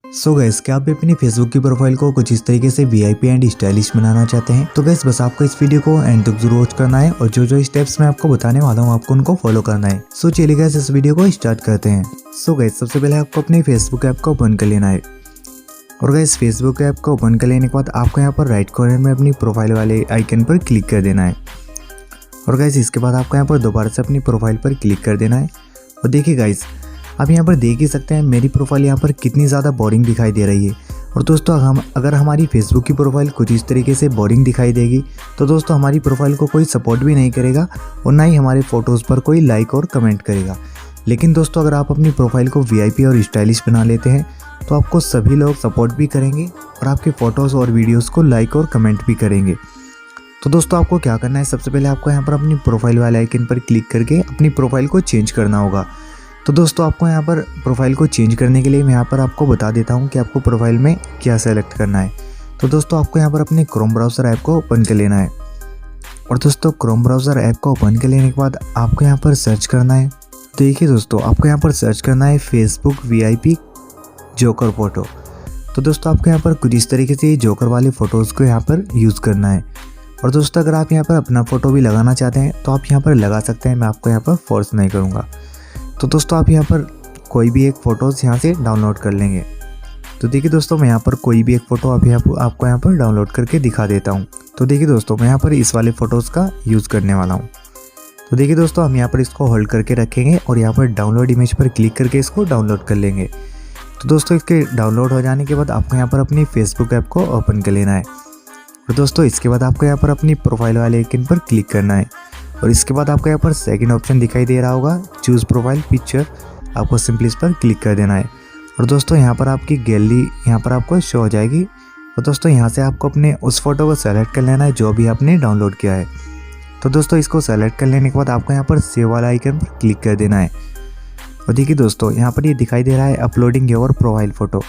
सो gas, क्या आप भी अपनी फेसबुक की प्रोफाइल को कुछ इस तरीके से वीआईपी एंड स्टाइलिश बनाना चाहते हैं? तो गैस बस आपको इस वीडियो को एंड तक जरूर वॉच करना है और जो स्टेप्स मैं आपको बताने वाला हूँ आपको उनको फॉलो करना है। सो चलिए गैस इस वीडियो को स्टार्ट करते हैं। सो गैस सबसे पहले आपको अपनी फेसबुक ऐप को ओपन कर लेना है और गैस फेसबुक ऐप को ओपन कर लेने के बाद आपको यहाँ पर राइट कॉर्नर में अपनी प्रोफाइल वाले आइकन पर क्लिक कर देना है और गैस इसके बाद आपको यहाँ पर दोबारा से अपनी प्रोफाइल पर क्लिक कर देना है। और देखिए गाइस, आप यहाँ पर देख ही सकते हैं मेरी प्रोफाइल यहाँ पर कितनी ज़्यादा बोरिंग दिखाई दे रही है। और दोस्तों अगर हमारी फेसबुक की प्रोफाइल कुछ इस तरीके से बोरिंग दिखाई देगी तो दोस्तों हमारी प्रोफाइल को कोई सपोर्ट भी नहीं करेगा और ना ही हमारे फ़ोटोज़ पर कोई लाइक और कमेंट करेगा। लेकिन दोस्तों अगर आप अपनी प्रोफाइल को वीआईपी और स्टाइलिश बना लेते हैं तो आपको सभी लोग सपोर्ट भी करेंगे और आपके फ़ोटोज़ और वीडियोज़ को लाइक और कमेंट भी करेंगे। तो दोस्तों आपको क्या करना है, सबसे पहले आपको यहाँ पर अपनी प्रोफाइल वाले आइकन पर क्लिक करके अपनी प्रोफाइल को चेंज करना होगा। तो दोस्तों आपको यहाँ पर प्रोफाइल को चेंज करने के लिए मैं यहाँ पर आपको बता देता हूँ कि आपको प्रोफाइल में क्या सेलेक्ट करना है। तो दोस्तों आपको यहाँ पर अपने क्रोम ब्राउज़र ऐप को ओपन कर लेना है और दोस्तों क्रोम ब्राउज़र ऐप को ओपन कर लेने के बाद आपको यहाँ पर सर्च करना है। देखिए दोस्तों, आपको यहाँ पर सर्च करना है फेसबुक वीआईपी जोकर फ़ोटो। तो दोस्तों आपको यहाँ पर कुछ इस तरीके से जोकर वाले फ़ोटोज़ को यहाँ पर यूज़ करना है। और दोस्तों अगर आप यहाँ पर अपना फ़ोटो भी लगाना चाहते हैं तो आप यहाँ पर लगा सकते हैं, मैं आपको यहाँ पर फोर्स नहीं करूँगा। तो दोस्तों आप यहाँ पर कोई भी एक फ़ोटोज़ यहाँ से डाउनलोड कर लेंगे। तो देखिए दोस्तों, मैं यहाँ पर कोई भी एक फ़ोटो आपको यहाँ पर डाउनलोड करके दिखा देता हूँ। तो देखिए दोस्तों, मैं यहाँ पर इस वाले फ़ोटोज़ का यूज़ करने वाला हूँ। तो देखिए दोस्तों, हम यहाँ पर इसको होल्ड करके रखेंगे और यहाँ पर डाउनलोड इमेज पर क्लिक करके इसको डाउनलोड कर लेंगे। तो दोस्तों इसके डाउनलोड हो जाने के बाद आपको यहाँ पर अपनी फेसबुक ऐप को ओपन कर लेना है और दोस्तों इसके बाद आपको यहाँ पर अपनी प्रोफाइल वाले आइकन पर क्लिक करना है और इसके बाद आपको यहाँ पर सेकंड ऑप्शन दिखाई दे रहा होगा, चूज़ प्रोफाइल पिक्चर। आपको सिंपली इस पर क्लिक कर देना है और दोस्तों यहाँ पर आपकी गैलरी यहाँ पर आपको शो हो जाएगी। और दोस्तों यहाँ से आपको अपने उस फोटो को सेलेक्ट कर लेना है जो भी आपने डाउनलोड किया है। तो दोस्तों इसको सेलेक्ट कर लेने के बाद आपको यहाँ पर सेव वाला आइकन पर क्लिक कर देना है और देखिए दोस्तों यहाँ पर ये दिखाई दे रहा है अपलोडिंग योर प्रोफाइल फ़ोटो।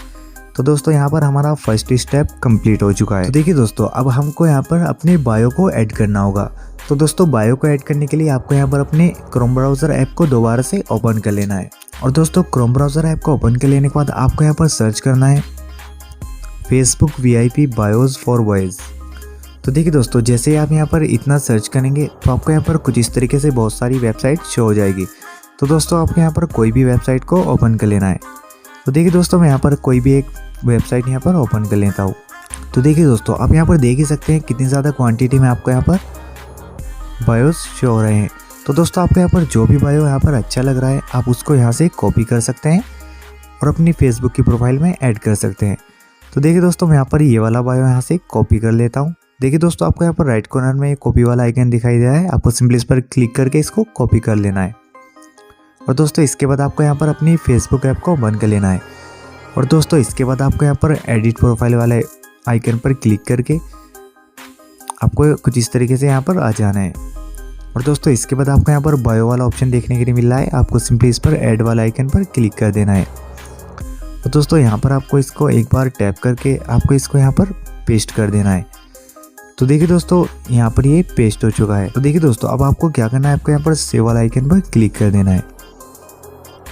तो दोस्तों यहाँ पर हमारा फर्स्ट स्टेप कंप्लीट हो चुका है। तो देखिए दोस्तों, अब हमको यहाँ पर अपने बायो को ऐड करना होगा। तो दोस्तों बायो को ऐड करने के लिए आपको यहाँ पर अपने क्रोम ब्राउज़र ऐप को दोबारा से ओपन कर लेना है और दोस्तों क्रोम ब्राउज़र ऐप को ओपन कर लेने के बाद आपको यहाँ पर सर्च करना है फेसबुक वीआईपी बायोज फॉर बॉयज़। तो देखिए दोस्तों, जैसे आप यहाँ पर इतना सर्च करेंगे तो आपको यहाँ पर कुछ इस तरीके से बहुत सारी वेबसाइट शो हो जाएगी। तो दोस्तों आपको यहाँ पर कोई भी वेबसाइट को ओपन कर लेना है। तो देखिए दोस्तों, मैं यहाँ पर कोई भी एक वेबसाइट यहाँ पर ओपन कर लेता हूँ। तो देखिए दोस्तों, आप यहाँ पर देख ही सकते हैं कितनी ज़्यादा क्वांटिटी में आपको यहाँ पर बायोस शो हो रहे हैं। तो दोस्तों आपको यहाँ पर जो भी बायो यहाँ पर अच्छा लग रहा है आप उसको यहाँ से कॉपी कर सकते हैं और अपनी फेसबुक की प्रोफाइल में ऐड कर सकते हैं। तो देखिए दोस्तों, मैं यहाँ पर ये वाला बायो यहाँ से कॉपी कर लेता हूँ। देखिए दोस्तों, आपको यहाँ पर राइट कॉर्नर में कॉपी वाला आइकन दिखाई दे रहा है, आपको सिंपली इस पर क्लिक करके इसको कॉपी कर लेना है। और दोस्तों इसके बाद आपको यहाँ पर अपनी फेसबुक ऐप को बंद कर लेना है और दोस्तों इसके बाद आपको यहाँ पर एडिट प्रोफाइल वाले आइकन पर क्लिक करके आपको कुछ इस तरीके से यहाँ पर आ जाना है। और दोस्तों इसके बाद आपको यहाँ पर बायो वाला ऑप्शन देखने के लिए मिल रहा है, आपको सिंपली इस पर ऐड वाला आइकन पर क्लिक कर देना है। और दोस्तों यहाँ पर आपको इसको एक बार टैप करके आपको इसको यहाँ पर पेस्ट कर देना है। तो देखिए दोस्तों, यहाँ पर ये पेस्ट हो चुका है। तो देखिए दोस्तों, अब आपको क्या करना है, आपको यहाँ पर सेव वाला आइकन पर क्लिक कर देना है।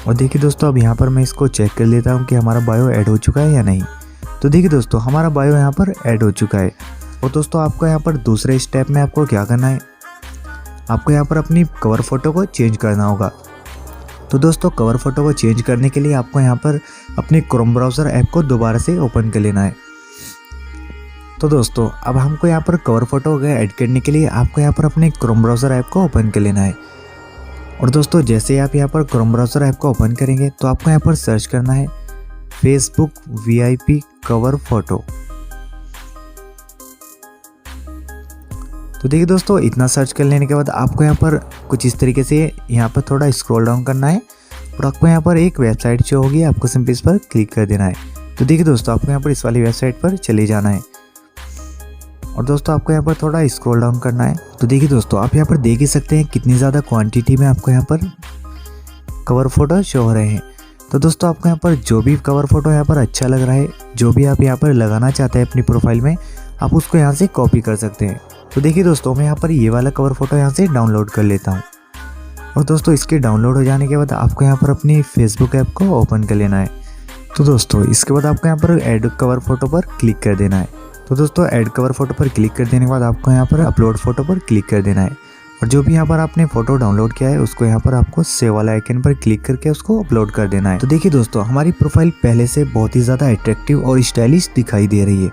और देखिए दोस्तों, अब यहाँ पर मैं इसको चेक कर लेता हूँ कि हमारा बायो ऐड हो चुका है या नहीं। तो देखिए दोस्तों, हमारा बायो यहाँ पर ऐड हो चुका है। और दोस्तों आपको यहाँ पर दूसरे स्टेप में आपको क्या करना है, आपको यहाँ पर अपनी कवर फ़ोटो को चेंज करना होगा। तो दोस्तों कवर फ़ोटो को चेंज करने के लिए आपको यहाँ पर अपने क्रोम ब्राउज़र ऐप को दोबारा से ओपन कर लेना है। तो दोस्तों अब हमको यहाँ पर कवर फ़ोटो को ऐड करने के लिए आपको यहाँ पर अपने क्रोम ब्राउज़र ऐप को ओपन कर लेना है। और दोस्तों जैसे आप यहाँ पर क्रोम ब्राउज़र ऐप को ओपन करेंगे तो आपको यहाँ पर सर्च करना है फेसबुक वीआईपी कवर फ़ोटो। तो देखिए दोस्तों, इतना सर्च कर लेने के बाद आपको यहाँ पर कुछ इस तरीके से यहाँ पर थोड़ा स्क्रॉल डाउन करना है और आपको यहाँ पर एक वेबसाइट शो होगी, आपको सिंपली इस पर क्लिक कर देना है। तो देखिए दोस्तों, आपको यहाँ पर इस वाली वेबसाइट पर चले जाना है और दोस्तों आपको यहाँ पर थोड़ा स्क्रॉल डाउन करना है। तो देखिए दोस्तों, आप यहाँ पर देख ही सकते हैं कितनी ज़्यादा क्वांटिटी में आपको यहाँ पर कवर फ़ोटो शो हो रहे हैं। तो दोस्तों आपको यहाँ पर जो भी कवर फ़ोटो यहाँ पर अच्छा लग रहा है, जो भी आप यहाँ पर लगाना चाहते हैं अपनी प्रोफाइल में, आप उसको यहाँ से कॉपी कर सकते हैं। तो देखिए दोस्तों, मैं यहाँ पर ये वाला कवर फ़ोटो यहाँ से डाउनलोड कर लेता हूँ और दोस्तों इसके डाउनलोड हो जाने के बाद आपको यहाँ पर अपनी फेसबुक ऐप को ओपन कर लेना है। तो दोस्तों इसके बाद आपको यहाँ पर ऐड कवर फोटो पर क्लिक कर देना है। तो दोस्तों ऐड कवर फोटो पर क्लिक कर देने के बाद आपको यहाँ पर अपलोड फोटो पर क्लिक कर देना है और जो भी यहाँ पर आपने फोटो डाउनलोड किया है उसको यहाँ पर आपको सेव वाला आइकन पर क्लिक करके उसको अपलोड कर देना है। तो देखिए दोस्तों हमारी प्रोफाइल पहले से बहुत ही ज़्यादा अट्रैक्टिव और स्टाइलिश दिखाई दे रही है।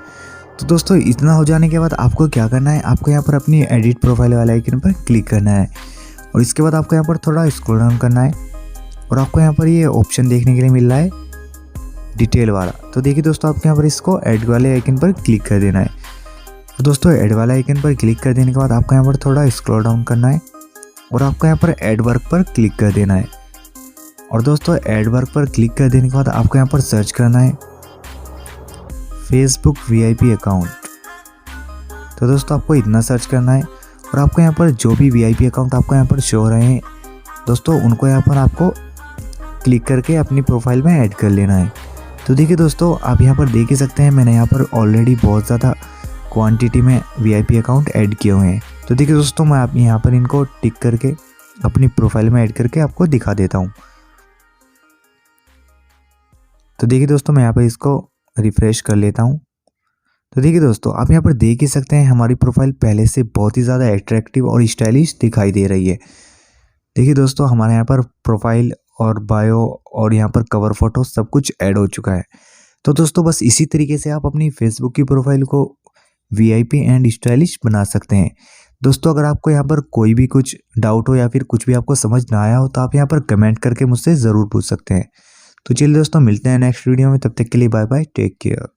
तो दोस्तों इतना हो जाने के बाद आपको क्या करना है, आपको यहाँ पर अपनी एडिट प्रोफाइल वाले आइकन पर क्लिक करना है और इसके बाद आपको यहाँ पर थोड़ा स्क्रॉल डाउन करना है और आपको यहाँ पर ये ऑप्शन देखने के लिए मिल रहा है डिटेल वाला। तो देखिए दोस्तों आपको यहाँ पर इसको ऐड वाले आइकन पर क्लिक कर देना है। तो दोस्तों ऐड वाले आइकन पर क्लिक कर देने के बाद आपको यहाँ पर थोड़ा स्क्रॉल डाउन करना है और आपको यहाँ पर ऐड वर्क पर क्लिक कर देना है। और दोस्तों ऐड वर्क पर क्लिक कर देने के बाद आपको यहाँ पर सर्च करना है फेसबुक VIP अकाउंट। तो दोस्तों आपको इतना सर्च करना है और आपको यहाँ पर जो भी VIP अकाउंट आपको यहाँ पर शो हो रहे हैं दोस्तों उनको यहाँ पर आपको क्लिक करके अपनी प्रोफाइल में ऐड कर लेना है। तो देखिए दोस्तों आप यहाँ पर देख ही सकते हैं मैंने यहाँ पर ऑलरेडी बहुत ज़्यादा क्वांटिटी में VIP अकाउंट ऐड किए हुए हैं। तो देखिए दोस्तों मैं आप यहाँ पर इनको टिक करके अपनी प्रोफाइल में ऐड करके आपको दिखा देता हूँ। तो देखिए दोस्तों मैं यहाँ पर इसको रिफ्रेश कर लेता हूँ। तो देखिए दोस्तों आप यहाँ पर देख ही सकते हैं हमारी प्रोफाइल पहले से बहुत ही ज़्यादा अट्रैक्टिव और स्टाइलिश दिखाई दे रही है। देखिए दोस्तों हमारे यहाँ पर प्रोफाइल और बायो और यहाँ पर कवर फोटो सब कुछ ऐड हो चुका है। तो दोस्तों बस इसी तरीके से आप अपनी फेसबुक की प्रोफाइल को VIP एंड स्टाइलिश बना सकते हैं। दोस्तों अगर आपको यहाँ पर कोई भी कुछ डाउट हो या फिर कुछ भी आपको समझ ना आया हो तो आप यहाँ पर कमेंट करके मुझसे ज़रूर पूछ सकते हैं। तो चलिए दोस्तों मिलते हैं नेक्स्ट वीडियो में, तब तक के लिए बाय बाय, टेक केयर।